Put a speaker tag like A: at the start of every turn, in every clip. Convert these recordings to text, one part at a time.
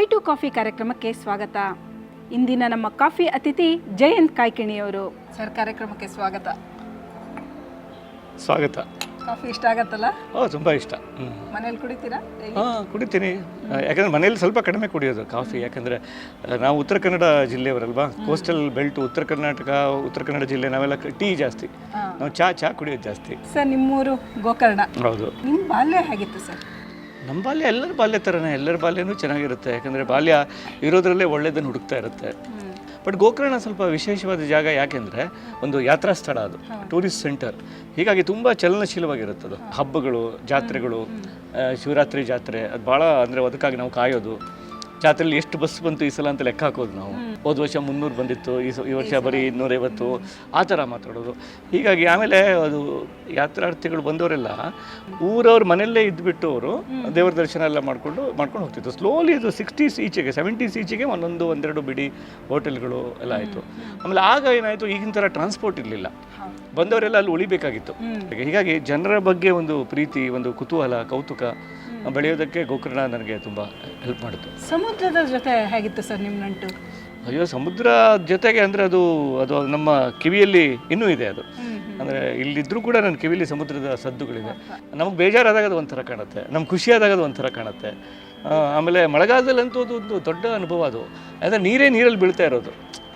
A: By two coffee ಕಾರ್ಯಕ್ರಮಕ್ಕೆ ಸ್ವಾಗತ. ಇಂದಿನ ನಮ್ಮ ಕಾಫಿ ಅತಿಥಿ ಜಯಂತ್ ಕಾಯ್ಕಿಣಿಯವರು. ಸರ್, ಕಾರ್ಯಕ್ರಮಕ್ಕೆ ಸ್ವಾಗತ.
B: ಸ್ವಾಗತ.
A: ಕಾಫಿ ಇಷ್ಟ ಆಗತ್ತಲ್ಲ?
B: ತುಂಬ ಇಷ್ಟ.
A: ಮನೇಲಿ ಕುಡಿತೀರಾ?
B: ಕುಡಿತೀನಿ. ಯಾಕಂದರೆ ಮನೇಲಿ ಸ್ವಲ್ಪ ಕಡಿಮೆ ಕುಡಿಯೋದು ಕಾಫಿ. ಯಾಕಂದರೆ ನಾವು ಉತ್ತರ ಕನ್ನಡ ಜಿಲ್ಲೆಯವರಲ್ವಾ, ಕೋಸ್ಟಲ್ ಬೆಲ್ಟ್, ಉತ್ತರ ಕರ್ನಾಟಕ, ಉತ್ತರ ಕನ್ನಡ ಜಿಲ್ಲೆ, ನಾವೆಲ್ಲ ಟೀ ಜಾಸ್ತಿ, ನಾವು ಚಹಾ ಕುಡಿಯೋದು ಜಾಸ್ತಿ.
A: ಸರ್, ನಿಮ್ಮೂರು ಗೋಕರ್ಣ.
B: ಹೌದು.
A: ನಿಮ್ಮ ಬಾಲ್ಯ ಹೇಗಿತ್ತು ಸರ್?
B: ನಮ್ಮ ಬಾಲ್ಯ ಎಲ್ಲರ ಬಾಲ್ಯ ಥರನೇ, ಎಲ್ಲರ ಬಾಲ್ಯನೂ ಚೆನ್ನಾಗಿರುತ್ತೆ. ಯಾಕಂದರೆ ಬಾಲ್ಯ ಇರೋದ್ರಲ್ಲೇ ಒಳ್ಳೆಯದನ್ನು ಹುಡುಕ್ತಾ ಇರುತ್ತೆ. ಬಟ್ ಗೋಕರ್ಣ ಸ್ವಲ್ಪ ವಿಶೇಷವಾದ ಜಾಗ. ಯಾಕೆಂದರೆ ಒಂದು ಯಾತ್ರಾ ಸ್ಥಳ, ಅದು ಟೂರಿಸ್ಟ್ ಸೆಂಟರ್. ಹೀಗಾಗಿ ತುಂಬ ಚಲನಶೀಲವಾಗಿರುತ್ತೆ ಅದು. ಹಬ್ಬಗಳು, ಜಾತ್ರೆಗಳು, ಶಿವರಾತ್ರಿ ಜಾತ್ರೆ ಅದು ಭಾಳ, ಅಂದರೆ ಅದಕ್ಕಾಗಿ ನಾವು ಕಾಯೋದು. ಜಾತ್ರೆಯಲ್ಲಿ ಎಷ್ಟು ಬಸ್ ಬಂತು ಈ ಸಲ ಅಂತ ಲೆಕ್ಕ ಹಾಕೋದು ನಾವು. ಹೋದ ವರ್ಷ 300 ಬಂದಿತ್ತು, ಈ ವರ್ಷ ಬರೀ 250, ಆ ಥರ ಮಾತಾಡೋದು. ಹೀಗಾಗಿ ಆಮೇಲೆ ಅದು ಯಾತ್ರಾರ್ಥಿಗಳು ಬಂದವರೆಲ್ಲ ಊರವ್ರ ಮನೆಯಲ್ಲೇ ಇದ್ದುಬಿಟ್ಟು ಅವರು ದೇವರ ದರ್ಶನ ಎಲ್ಲ ಮಾಡ್ಕೊಂಡು ಹೋಗ್ತಿತ್ತು. ಸ್ಲೋಲಿ ಇದು 60s ಈಚೆಗೆ, 70s ಈಚೆಗೆ ಒಂದೆರಡು ಬಿಡಿ ಹೋಟೆಲ್ಗಳು ಎಲ್ಲ ಆಯಿತು. ಆಮೇಲೆ ಆಗ ಏನಾಯಿತು, ಈಗಿನ ಥರ ಟ್ರಾನ್ಸ್ಪೋರ್ಟ್ ಇರಲಿಲ್ಲ, ಬಂದವರೆಲ್ಲ ಅಲ್ಲಿ ಉಳಿಬೇಕಾಗಿತ್ತು. ಹೀಗಾಗಿ ಜನರ ಬಗ್ಗೆ ಒಂದು ಪ್ರೀತಿ, ಒಂದು ಕುತೂಹಲ, ಕೌತುಕ ಬೆಳೆಯೋದಕ್ಕೆ ಗೋಕರ್ಣ ನನಗೆ ತುಂಬ ಹೆಲ್ಪ್ ಮಾಡುತ್ತೆ.
A: ಸಮುದ್ರದ ಜೊತೆ ಹೇಗಿತ್ತು ಸರ್ ನಿಮ್ಮ ನಂಟು?
B: ಅಯ್ಯೋ, ಸಮುದ್ರ ಜೊತೆಗೆ ಅಂದರೆ ಅದು ನಮ್ಮ ಕಿವಿಯಲ್ಲಿ ಇನ್ನೂ ಇದೆ. ಅದು ಅಂದರೆ ಇಲ್ಲಿದ್ದರೂ ಕೂಡ ನನ್ನ ಕಿವಿಯಲ್ಲಿ ಸಮುದ್ರದ ಸದ್ದುಗಳಿದೆ. ನಮಗೆ ಬೇಜಾರಾದಾಗ ಅದು ಒಂಥರ ಕಾಣುತ್ತೆ, ನಮ್ಗೆ ಖುಷಿಯಾದಾಗ ಅದು ಒಂಥರ ಕಾಣುತ್ತೆ. ಆಮೇಲೆ ಮಳೆಗಾಲದಲ್ಲಂತೂ ಅದು ಒಂದು ದೊಡ್ಡ ಅನುಭವ. ಅದು ಅಂದರೆ ನೀರಲ್ಲಿ ಬೀಳ್ತಾ ಇರೋದು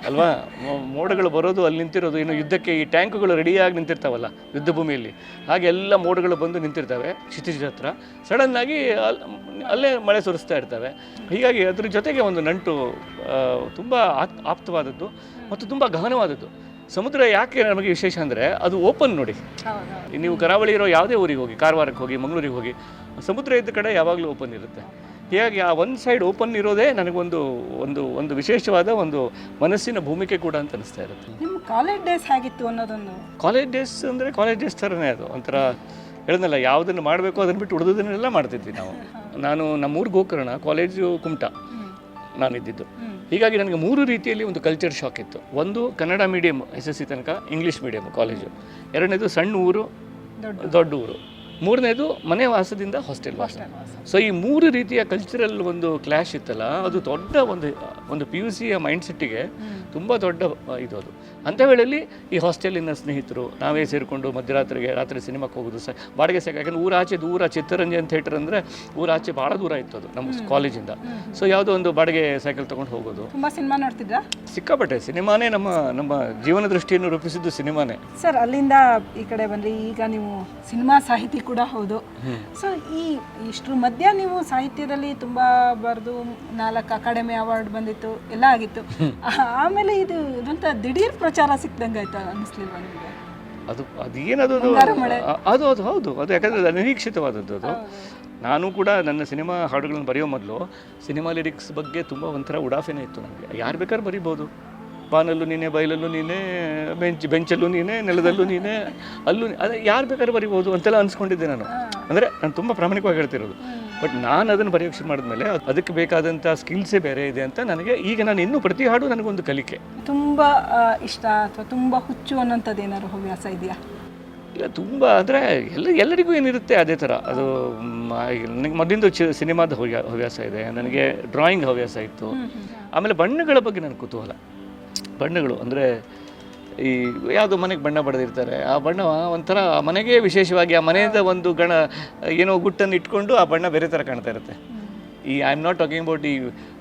B: ಅಲ್ವಾ, ಮೋಡಗಳು ಬರೋದು, ಅಲ್ಲಿ ನಿಂತಿರೋದು. ಇನ್ನು ಯುದ್ಧಕ್ಕೆ ಈ ಟ್ಯಾಂಕುಗಳು ರೆಡಿಯಾಗಿ ನಿಂತಿರ್ತಾವಲ್ಲ ಯುದ್ಧ ಭೂಮಿಯಲ್ಲಿ, ಹಾಗೆ ಎಲ್ಲ ಮೋಡಗಳು ಬಂದು ನಿಂತಿರ್ತವೆ ಕ್ಷಿತಿಜ ಹತ್ರ. ಸಡನ್ನಾಗಿ ಅಲ್ಲೇ ಮಳೆ ಸುರಿಸ್ತಾ ಇರ್ತವೆ. ಹೀಗಾಗಿ ಅದ್ರ ಜೊತೆಗೆ ಒಂದು ನಂಟು ತುಂಬ ಆಪ್ತವಾದದ್ದು ಮತ್ತು ತುಂಬ ಗಹನವಾದದ್ದು. ಸಮುದ್ರ ಯಾಕೆ ನಮಗೆ ವಿಶೇಷ ಅಂದರೆ ಅದು ಓಪನ್. ನೋಡಿ, ನೀವು ಕರಾವಳಿ ಇರೋ ಯಾವುದೇ ಊರಿಗೆ ಹೋಗಿ, ಕಾರವಾರಕ್ಕೆ ಹೋಗಿ, ಮಂಗಳೂರಿಗೆ ಹೋಗಿ, ಸಮುದ್ರ ಇದ್ದ ಕಡೆ ಯಾವಾಗಲೂ ಓಪನ್ ಇರುತ್ತೆ. ಹೀಗಾಗಿ ಆ ಒಂದು ಸೈಡ್ ಓಪನ್ ಇರೋದೇ ನನಗೊಂದು ಒಂದು ಒಂದು ವಿಶೇಷವಾದ ಒಂದು ಮನಸ್ಸಿನ ಭೂಮಿಕೆ ಕೂಡ ಅಂತ ಅನಿಸ್ತಾ ಇರುತ್ತೆ.
A: ನಿಮ್ಮ ಕಾಲೇಜ್ ಡೇಸ್ ಹೇಗಿತ್ತು ಅನ್ನೋದನ್ನು?
B: ಕಾಲೇಜ್ ಡೇಸ್ ಅಂದರೆ ಕಾಲೇಜ್ ಡೇಸ್ ಥರನೇ ಅದು. ಒಂಥರ ಹೇಳಿದ್ನಲ್ಲ, ಯಾವುದನ್ನು ಮಾಡಬೇಕು ಅದನ್ನು ಬಿಟ್ಟು ಉಳಿದೋದನ್ನೆಲ್ಲ ಮಾಡ್ತಿದ್ವಿ ನಾವು. ನಾನು ನಮ್ಮೂರು ಗೋಕರ್ಣ, ಕಾಲೇಜು ಕುಮಟಾ ನಾನಿದ್ದಿದ್ದು. ಹೀಗಾಗಿ ನನಗೆ 3 ರೀತಿಯಲ್ಲಿ ಒಂದು ಕಲ್ಚರ್ ಶಾಕ್ ಇತ್ತು. ಒಂದು ಕನ್ನಡ ಮೀಡಿಯಮ್ SSC ತನಕ, ಇಂಗ್ಲೀಷ್ ಮೀಡಿಯಮ್ ಕಾಲೇಜು. ಎರಡನೇದು ಸಣ್ಣ ಊರು, ದೊಡ್ಡ ಊರು. ಮೂರನೇದು ಮನೆ ವಾಸದಿಂದ ಹಾಸ್ಟೆಲ್ ವಾಸ. ಸೊ ಈ 3 ರೀತಿಯ ಕಲ್ಚರಲ್ ಒಂದು ಕ್ಲಾಶ್ ಇತ್ತಲ್ಲ, ಅದು ದೊಡ್ಡ ಒಂದು PUCಯ ಮೈಂಡ್ಸೆಟ್ಟಿಗೆ ತುಂಬ ದೊಡ್ಡ ಇದು. ಅದು ಅಂಥ ವೇಳೆಯಲ್ಲಿ ಈ ಹಾಸ್ಟೆಲಿನ ಸ್ನೇಹಿತರು ನಾವೇ ಸೇರಿಕೊಂಡು ರಾತ್ರಿ ಸಿನಿಮಾಕ್ಕೆ ಹೋಗೋದು, ಬಾಡಿಗೆ ಸಾಕು. ಯಾಕಂದರೆ ದೂರ ಚಿತ್ತರಂಜನ್ ಥಿಯೇಟರ್ ಅಂದರೆ ಊರಾಚೆ ಭಾಳ ದೂರ ಇತ್ತು ಅದು ನಮ್ಮ ಕಾಲೇಜಿಂದ. ಸೊ ಯಾವುದೋ ಒಂದು ಬಾಡಿಗೆ ಸೈಕಲ್ ತೊಗೊಂಡು ಹೋಗೋದು.
A: ತುಂಬ ಸಿನಿಮಾ ನೋಡ್ತಿದ್ರಾ? ಸಿಕ್ಕಾಪಟ್ಟೆ.
B: ಸಿನಿಮಾನೇ ನಮ್ಮ ಜೀವನ ದೃಷ್ಟಿಯನ್ನು ರೂಪಿಸಿದ್ದು ಸಿನಿಮಾನೇ.
A: ಸರ್, ಅಲ್ಲಿಂದ ಈ ಕಡೆ ಬಂದರೆ ಈಗ ನೀವು ಸಿನಿಮಾ ಸಾಹಿತಿ ಕೂಡ ಹೌದು. ಸೊ ಇಷ್ಟರ ಮಧ್ಯ ನೀವು ಸಾಹಿತ್ಯದಲ್ಲಿ ತುಂಬ ಬರೆದು 4 ಅಕಾಡೆಮಿ ಅವಾರ್ಡ್ ಬಂದಿತ್ತು, ಎಲ್ಲ ಆಗಿತ್ತು. ಆಮೇಲೆ ಇದಂತ ದಿಢೀರ್ ಪ್ರಚಾರ ಸಿಕ್ದಂಗೆ ಆಯ್ತಾ ಅನ್ನಿಸ್ಲಿಲ್ವಾ ನಿಮಗೆ?
B: ಅದು ಹೌದು. ಅದು ಯಾಕಂದರೆ ಅನಿರೀಕ್ಷಿತವಾದದ್ದು ಅದು. ನಾನು ಕೂಡ ನನ್ನ ಸಿನಿಮಾ ಹಾಡುಗಳನ್ನು ಬರೆಯೋ ಮೊದಲು ಸಿನಿಮಾ ಲಿರಿಕ್ಸ್ ಬಗ್ಗೆ ತುಂಬ ಒಂಥರ ಉಡಾಫೆನೇ ಇತ್ತು ನನಗೆ. ಯಾರು ಬೇಕಾದ್ರೂ ಬರೀಬೋದು, ಬಾನಲ್ಲೂ ನೀನೇ, ಬಯಲಲ್ಲೂ ನೀನೇ, ಬೆಂಚಲ್ಲೂ ನೀನೇ, ನೆಲದಲ್ಲೂ ನೀನೇ, ಅಲ್ಲೂ ಅದೇ ಯಾರು ಬೇಕಾದ್ರೂ ಬರಿಬೋದು ಅಂತೆಲ್ಲ ಅನ್ಸ್ಕೊಂಡಿದ್ದೆ ನಾನು. ಅಂದರೆ ನಾನು ತುಂಬ ಪ್ರಾಮಾಣಿಕವಾಗಿ ಹೇಳ್ತಿರೋದು. ಬಟ್ ನಾನು ಅದನ್ನು ಬರೆಯೋಕ್ಕೆ ಶುರು ಮಾಡಿದ್ಮೇಲೆ ಅದಕ್ಕೆ ಬೇಕಾದಂಥ ಸ್ಕಿಲ್ಸೇ ಬೇರೆ ಇದೆ ಅಂತ ನನಗೆ ಈಗ ನಾನು ಇನ್ನೂ ಪ್ರತಿ ಹಾಡು ನನಗೊಂದು ಕಲಿಕೆ.
A: ತುಂಬ ಇಷ್ಟ ಅಥವಾ ತುಂಬ ಹುಚ್ಚು ಅನ್ನೋಂಥದ್ದು ಏನಾದ್ರು ಹವ್ಯಾಸ ಇದೆಯಾ?
B: ಇಲ್ಲ, ತುಂಬ ಅಂದರೆ ಎಲ್ಲರಿಗೂ ಏನಿರುತ್ತೆ ಅದೇ ಥರ. ಅದು ನನಗೆ ಮೊದಲಿಂದ ಸಿನಿಮಾದ ಹವ್ಯಾಸ ಇದೆ, ನನಗೆ ಡ್ರಾಯಿಂಗ್ ಹವ್ಯಾಸ ಇತ್ತು. ಆಮೇಲೆ ಬಣ್ಣಗಳ ಬಗ್ಗೆ ನನಗೆ ಕುತೂಹಲ. ಬಣ್ಣಗಳು ಅಂದರೆ ಈ ಯಾವುದೋ ಮನೆಗೆ ಬಣ್ಣ ಬಡ್ದಿರ್ತಾರೆ, ಆ ಬಣ್ಣ ಒಂಥರ ಮನೆಗೆ ವಿಶೇಷವಾಗಿ ಆ ಮನೆಯಿಂದ ಒಂದು ಏನೋ ಗುಟ್ಟನ್ನು ಇಟ್ಕೊಂಡು ಆ ಬಣ್ಣ ಬೇರೆ ಥರ ಕಾಣ್ತಾ ಇರುತ್ತೆ. I am not talking about ಈ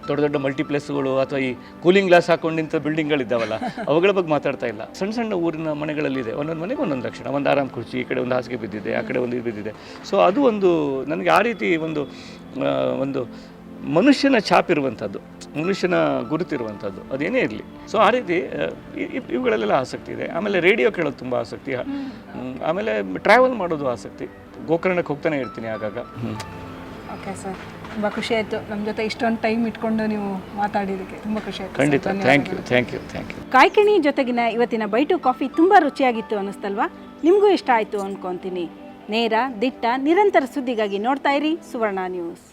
B: ದೊಡ್ಡ ಮಲ್ಟಿಪ್ಲೆಕ್ಸ್ಗಳು ಅಥವಾ ಈ ಕೂಲಿಂಗ್ ಗ್ಲಾಸ್ ಹಾಕೊಂಡು ನಿಂತ ಬಿಲ್ಡಿಂಗ್ಗಳಿದ್ದಾವಲ್ಲ, ಅವುಗಳ ಬಗ್ಗೆ ಮಾತಾಡ್ತಾ ಇಲ್ಲ. ಸಣ್ಣ ಊರಿನ ಮನೆಗಳಲ್ಲಿದೆ, ಒಂದೊಂದು ಮನೆಗೆ ಒಂದೊಂದು ಲಕ್ಷಣ. ಒಂದು ಆರಾಮ್ ಕುರ್ಚಿ, ಈ ಕಡೆ ಒಂದು ಹಾಸಿಗೆ ಬಿದ್ದಿದೆ, ಆ ಕಡೆ ಒಂದು ಇದು ಬಿದ್ದಿದೆ. ಸೊ ಅದು ಒಂದು ನನಗೆ ಆ ರೀತಿ ಒಂದು ಮನುಷ್ಯನ ಛಾಪಿರುವಂಥದ್ದು, ಮನುಷ್ಯನ ಗುರುತಿರುವಂಥದ್ದು ಅದೇನೇ ಇರಲಿ. ಸೊ ಆ ರೀತಿ ಇವುಗಳಲ್ಲೆಲ್ಲ ಆಸಕ್ತಿ ಇದೆ. ಆಮೇಲೆ ರೇಡಿಯೋ ಕೇಳೋದು ತುಂಬ ಆಸಕ್ತಿ. ಆಮೇಲೆ ಟ್ರಾವೆಲ್ ಮಾಡೋದು ಆಸಕ್ತಿ. ಗೋಕರ್ಣಕ್ಕೆ ಹೋಗ್ತಾನೆ ಇರ್ತೀನಿ ಆಗಾಗ.
A: ಓಕೆ ಸರ್, ತುಂಬ ಖುಷಿ ಆಯಿತು ನಮ್ಮ ಜೊತೆ ಇಷ್ಟೊಂದು ಟೈಮ್ ಇಟ್ಕೊಂಡು ನೀವು ಮಾತಾಡಿದ್ದಕ್ಕೆ. ತುಂಬ ಖುಷಿ ಆಯಿತು.
B: ಖಂಡಿತ. Thank you.
A: ಕಾಯ್ಕಿಣಿ ಜೊತೆಗಿನ ಇವತ್ತಿನ ಬೈ ಟು ಕಾಫಿ ತುಂಬ ರುಚಿಯಾಗಿತ್ತು ಅನ್ನಿಸ್ತಲ್ವಾ? ನಿಮಗೂ ಇಷ್ಟ ಆಯಿತು ಅಂದ್ಕೊತೀನಿ. ನೇರ, ದಿಟ್ಟ, ನಿರಂತರ ಸುದ್ದಿಗಾಗಿ ನೋಡ್ತಾ ಇರಿ ಸುವರ್ಣ ನ್ಯೂಸ್.